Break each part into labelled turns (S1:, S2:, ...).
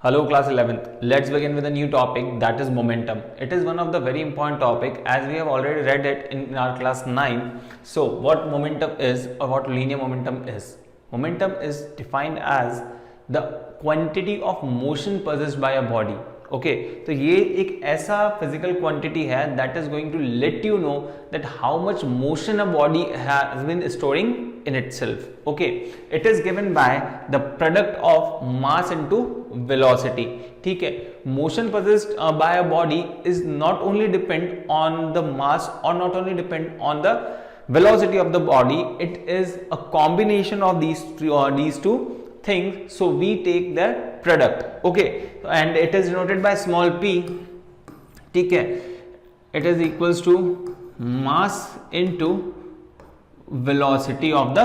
S1: Hello class 11th. Let's begin with a new topic, that is momentum. It is one of the very important topic as we have already read it in our class 9. So what momentum is or what linear momentum is? Momentum is defined as the quantity of motion possessed by a body. Okay तो ये एक ऐसा physical quantity है that is going to let you know that how much motion a body has been storing in itself. Okay, it is given by the product of mass into velocity. ठीक है, motion possessed by a body is not only depend on the mass or not only depend on the velocity of the body, it is a combination of these two things. So we take the product. Okay, and it is denoted by small p. ठीक है, it is equals to mass into velocity of the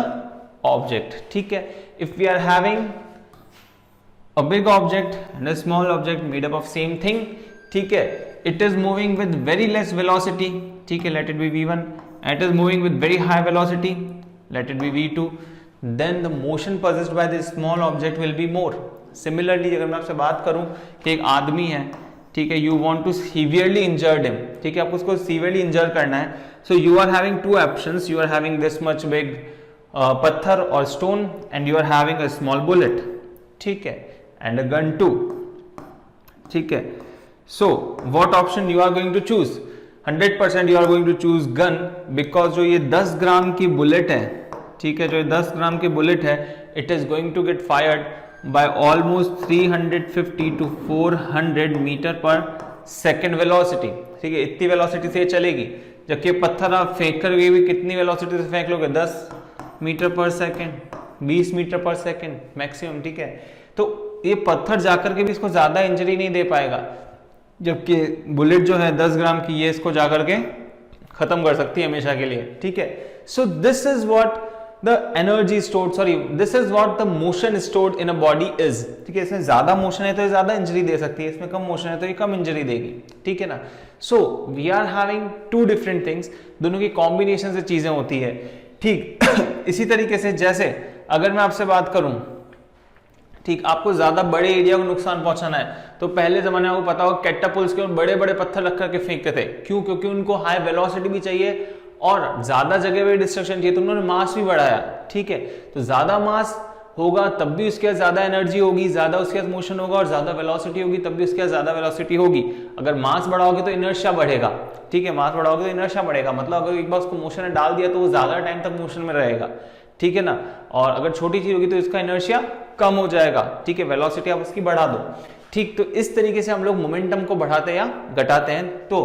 S1: object. ठीक है, if we are having a big object and a small object made up of same thing, ठीक है, it is moving with very less velocity, ठीक है, let it be v1, and it is moving with very high velocity, let it be v2, then the motion possessed by this small object will be more. Similarly अगर मैं आपसे बात करूं कि एक आदमी है, ठीक है, you want to severely injure him, ठीक है, आपको उसको severely injure करना है. So you are having two options. You are having this much big पत्थर or stone, and you are having a small bullet, ठीक है, and a gun too, ठीक है. So what option you are going to choose? 100% you are going to choose gun, because जो ये 10 ग्राम की bullet है, ठीक है, जो 10 ग्राम की बुलेट है, it is going to get fired by almost 350 to 400 metre पर सेकेंड वेलोसिटी. ठीक है, इतनी वेलोसिटी से ये चलेगी, जबकि पत्थर आप फेंक कर भी कितनी वेलोसिटी से फेंक लोगे? 10 मीटर पर सेकेंड, 20 मीटर पर सेकेंड मैक्सिमम. ठीक है, तो ये पत्थर जाकर के भी इसको ज्यादा इंजरी नहीं दे पाएगा, जबकि बुलेट जो है 10 ग्राम की, ये इसको जाकर के खत्म कर सकती है हमेशा के लिए. ठीक है, so this is what the energy stored, sorry, this is what the motion stored in a body is. ठीक है, इसमें ज्यादा मोशन है तो ये ज्यादा इंजरी दे सकती है, इसमें कम मोशन है तो ये कम इंजरी देगी. ठीक है ना. So we are having two different things, दोनों की कॉम्बिनेशन से चीजें होती है. ठीक इसी तरीके से जैसे अगर मैं आपसे बात करूं, ठीक, आपको ज्यादा बड़े एरिया को नुकसान पहुंचाना है तो पहले जमाने में आपको पता हो कैटापुल्स के बड़े बड़े पत्थर रख करके फेंकते थे. क्यों? क्योंकि उनको हाई वेलोसिटी भी चाहिए और ज्यादा जगह पे डिस्ट्रक्शन चाहिए, तो उन्होंने मास भी बढ़ाया. ठीक है, तो ज्यादा मास होगा तब भी उसके पास ज्यादा एनर्जी होगी, ज्यादा उसके पास मोशन होगा, और ज्यादा वेलोसिटी होगी तब भी उसके पास ज्यादा वेलोसिटी होगी. अगर मास बढ़ाओगे तो इनर्शिया बढ़ेगा. ठीक है, मास बढ़ाओगे तो इनर्शिया बढ़ेगा, मतलब अगर एक बार उसको मोशन में डाल दिया तो वो ज्यादा टाइम तक मोशन में रहेगा. ठीक है ना. और अगर छोटी चीज होगी तो इसका इनर्शिया कम हो जाएगा. ठीक है, वेलोसिटी आप उसकी बढ़ा दो. ठीक, तो इस तरीके से हम लोग मोमेंटम को बढ़ाते या घटाते हैं. तो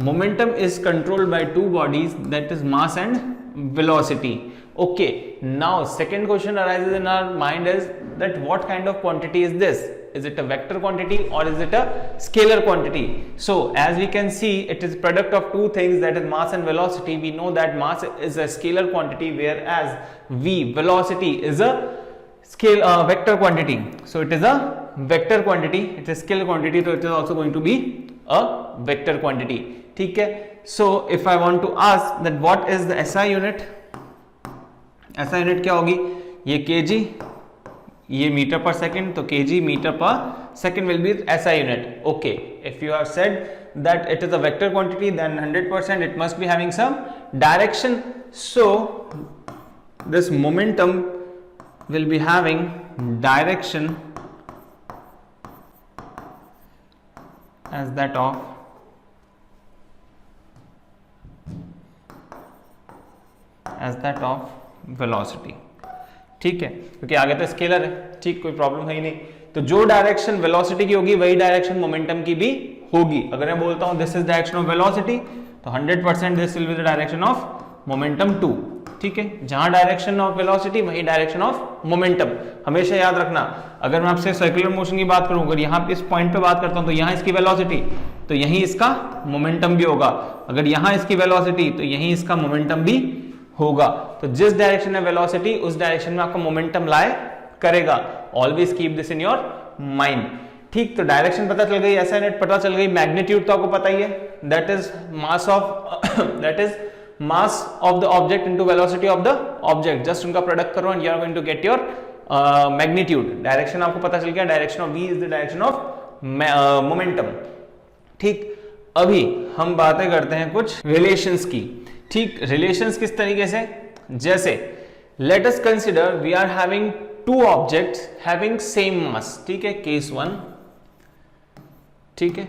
S1: momentum is controlled by two bodies, that is mass and velocity. Okay, now second question arises in our mind is that what kind of quantity is this? Is it a vector quantity or is it a scalar quantity? So as we can see, it is product of two things, that is mass and velocity. We know that mass is a scalar quantity, whereas velocity is a vector quantity. So it is a vector quantity, it is scalar quantity, so it is also going to be a vector quantity. ठीक है, so if I want to ask that what is the SI unit, SI unit क्या होगी? ये kg, ये metre per second, तो kg metre per second will be SI unit. Okay, if you have said that it is a vector quantity, then 100% it must be having some direction. So this momentum will be having direction as that of velocity. ठीक है, क्योंकि आगे तो scalar है. ठीक, कोई problem है ही नहीं. तो जो डायरेक्शन वेलोसिटी की होगी वही डायरेक्शन मोमेंटम की भी होगी. अगर मैं बोलता हूं this is direction of velocity, तो 100% this will be the direction of momentum too. ठीक है, जहां डायरेक्शन ऑफ वेलोसिटी वही डायरेक्शन ऑफ मोमेंटम. हमेशा याद रखना, अगर मैं आपसे सर्कुलर मोशन की बात करूं, अगर यहाँ पे इस पॉइंट पे बात करता हूं तो यहाँ इसकी वेलोसिटी, तो यहीं इसका मोमेंटम भी होगा. अगर यहाँ इसकी वेलोसिटी, तो यहीं इसका मोमेंटम भी होगा. तो जिस डायरेक्शन में वेलोसिटी, उस डायरेक्शन में आपका मोमेंटम लाए करेगा. Always keep this in your mind. ठीक, तो डायरेक्शन पता चल गई, एसआई यूनिट पता चल गई, मैग्नीट्यूड तो आपको पता ही है, that is mass of the object into velocity of the object. Just उनका प्रोडक्ट करो and you are going to get your magnitude, direction आपको पता चल गया, direction of v is the direction of momentum. ठीक, अभी हम बातें करते हैं कुछ रिलेशंस की। ठीक, रिलेशंस किस तरीके से, जैसे let us consider we are having two objects having same mass. ठीक है, केस 1, ठीक है,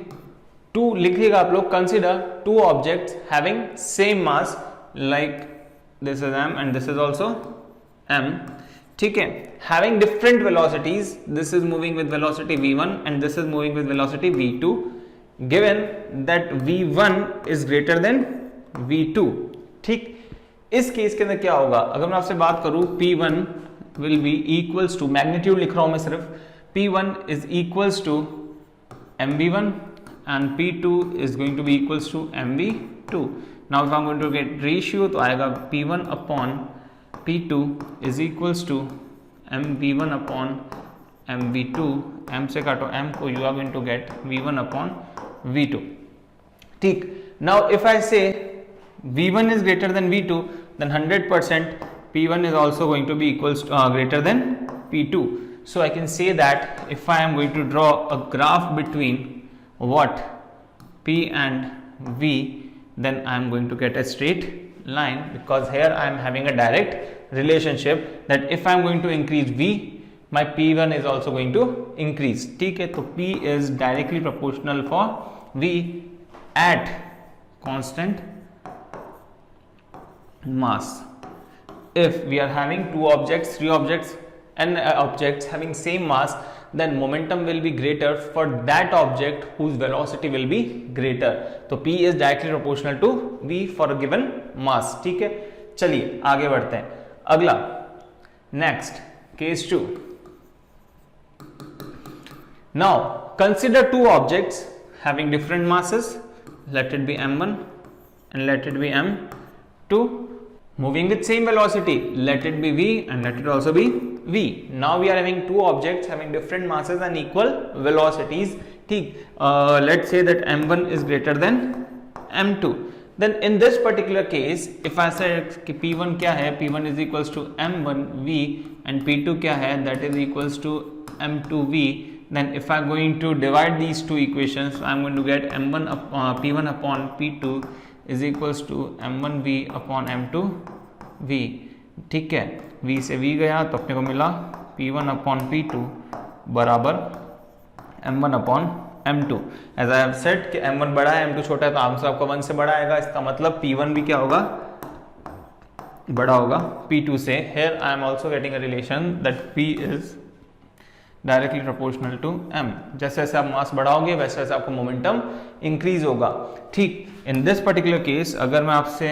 S1: टू लिखिएगा आप लोग, consider to objects having same mass, like this is m and this is also m। ठीक है, having different velocities, this is moving with velocity v1 and this is moving with velocity v2, given that v1 is greater than v2। ठीक, इस case के अंदर क्या होगा, अगर मैं आपसे बात करूं p1 will be equals to, magnitude लिख रहा हूं मैं सिर्फ, p1 is equals to mv1 and p2 is going to be equals to mv2. Now if I'm going to get ratio तो आएगा p1 upon p2 is equals to mv1 upon mv2, m से काटो m को, you are going to get v1 upon v2। ठीक, now if I say v1 is greater than v2, then 100% p1 is also going to be equals to, greater than p2। So I can say that if I am going to draw a graph between what p and v, then I am going to get a straight line, because here I am having a direct relationship that if I am going to increase v, my p1 is also going to increase। ठीक है, तो p is directly proportional for v at constant mass। If we are having two objects, three objects and objects having same mass, then momentum will be greater for that object whose velocity will be greater। तो p is directly proportional to v for a given mass। ठीक है, चलिए आगे बढ़ते हैं। अगला, next case 2। Now consider two objects having different masses, let it be m1 and let it be m2, moving with same velocity, let it be v and let it also be v। Now we are having two objects having different masses and equal velocities। ठीक, let's say that m1 is greater than m2, then in this particular case if I say कि p1 क्या है, p1 is equals to m1v and p2 क्या है, that is equals to m2v, then if I am going to divide these two equations, I am going to get m1 p1 upon p2 is equals to m1v upon m2v। ठीक है, v से v गया तो अपने को मिला p1 upon p2 बराबर m1 upon m2। As I have said कि m1 बड़ा है m2 छोटा है, तो आंसर आपका 1 से बड़ा आएगा, इसका मतलब p1 भी क्या होगा, बड़ा होगा p2 से। Here I am also getting a relation that p is directly proportional to m। जैसे जैसे आप मास बढ़ाओगे वैसे वैसे आपका मोमेंटम इंक्रीज होगा। ठीक, इन दिस पर्टिकुलर केस अगर मैं आपसे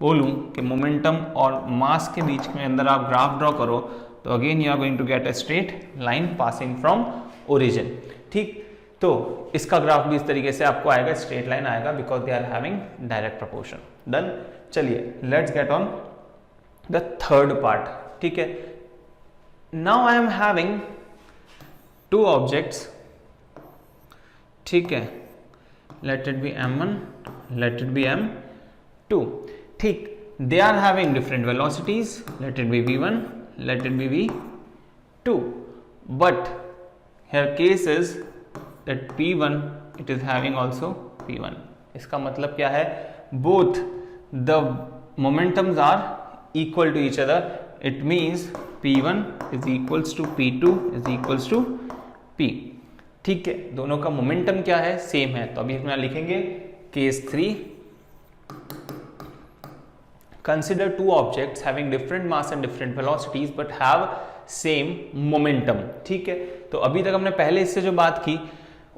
S1: बोलूं कि मोमेंटम और मास के बीच में अंदर आप ग्राफ ड्रॉ करो, तो again you are going to get a straight line passing from origin. ठीक, तो इसका ग्राफ भी इस तरीके से आपको आएगा, स्ट्रेट लाइन आएगा, because they are having direct proportion. Done, चलिए let's get on the third part. ठीक है, now I am having two objects। ठीक है, let it be m1, let it be m2। ठीक, they are having different velocities, let it be v1, let it be v2, but here case is that p1 it is having also p1। इसका मतलब क्या है, both the momentums are equal to each other, it means p1 is equals to p2 is equals to p। ठीक है, दोनों का momentum क्या है, सेम है। तो अभी इसमें लिखेंगे case 3, consider to objects having different mass and different velocities but have same momentum. ठीक है, तो अभी तक हमने पहले इससे जो बात की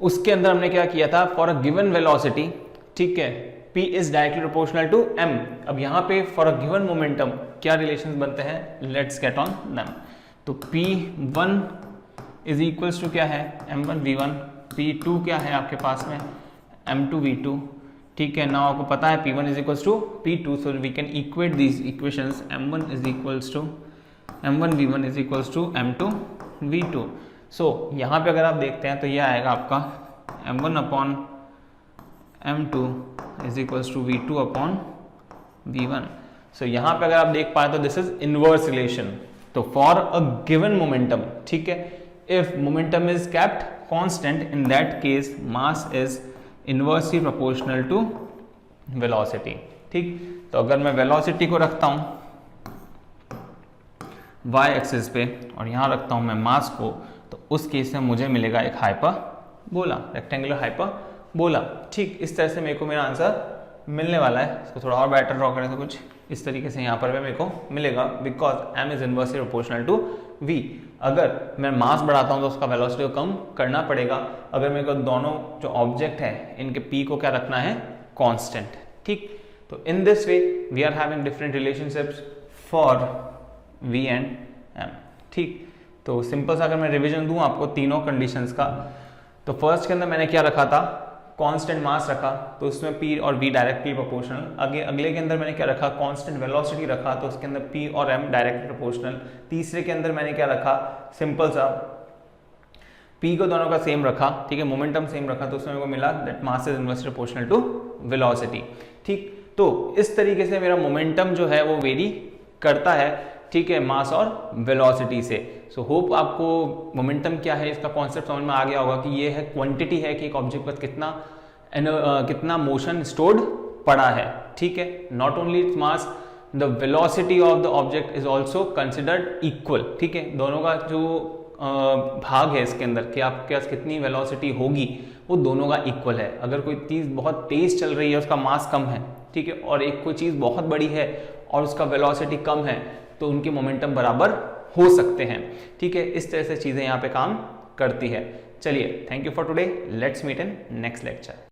S1: उसके अंदर हमने क्या किया था, फॉर अ गिवन वेलोसिटी, ठीक है, p is directly proportional to m। अब यहाँ पे फॉर अ गिवन मोमेंटम क्या रिलेशंस बनते हैं, लेट्स गेट ऑन देम। तो p1 इज इक्वल्स टू क्या है, m1 v1, p2 क्या है आपके पास में m2 v2। ठीक है, नाउ आपको पता है p1 is equals to p2, so we can equate these equations, m1 is equals to m1 v1 is equals to m2 v2। So यहाँ पे अगर आप देखते हैं तो ये आएगा आपका m1 upon m2 is equals to v2 upon v1। So यहाँ पे अगर आप देख पाए तो दिस इज इनवर्स रिलेशन। तो फॉर अ गिवन मोमेंटम, ठीक है, if momentum is kept constant in that case mass is inversely proportional to velocity. ठीक, तो अगर मैं वेलोसिटी को रखता हूं y एक्सिस पे और यहां रखता हूं मैं मास को, तो उस केस में मुझे मिलेगा एक हाइपरबोला, रेक्टेंगुलर हाइपरबोला। ठीक, इस तरह से मेरे को मेरा आंसर मिलने वाला है। इसको थोड़ा और बेटर ड्रॉ करें तो कुछ इस तरीके से यहाँ पर भी मेरे को मिलेगा, because m is inversely proportional to v। अगर मैं मास बढ़ाता हूँ तो उसका वेलोसिटी को कम करना पड़ेगा। अगर मेरे को दोनों जो ऑब्जेक्ट है इनके p को क्या रखना है, कांस्टेंट। ठीक, तो in this way we are having different relationships for v and m। ठीक, तो सिंपल सा अगर मैं रिवीजन दूं आपको तीनों कंडीशंस का, तो फर्स्ट के अंदर मैंने क्या रखा था, कांस्टेंट मास रखा, तो उसमें p और v डायरेक्टली प्रोपोर्शनल। अगले के अंदर मैंने क्या रखा, कांस्टेंट वेलोसिटी रखा, तो उसके अंदर p और m डायरेक्टली प्रोपोर्शनल। तीसरे के अंदर मैंने क्या रखा, सिंपल सा p को दोनों का सेम रखा, ठीक है, मोमेंटम सेम रखा, तो उसमें मेरे को मिला that mass is inversely proportional to velocity. ठीक, तो इस तरीके से मेरा मोमेंटम जो है वो वेरी करता है, ठीक है, मास और वेलोसिटी से। सो होप आपको मोमेंटम क्या है इसका कॉन्सेप्ट समझ में आ गया होगा कि ये है क्वांटिटी है कि एक ऑब्जेक्ट पर कितना मोशन स्टोर्ड पड़ा है। ठीक है, not only its mass, the velocity of the object is also considered equal. ठीक है, दोनों का जो भाग है इसके अंदर कि आपके पास कितनी वेलोसिटी होगी वो दोनों का इक्वल है। अगर कोई चीज़ बहुत तेज चल रही है, उसका मास कम है, ठीक है, और एक कोई चीज़ बहुत बड़ी है और उसका वेलोसिटी कम है, तो उनके मोमेंटम बराबर हो सकते हैं। ठीक है, इस तरह से चीज़ें यहाँ पे काम करती है। चलिए, thank you for today, let's meet in next lecture.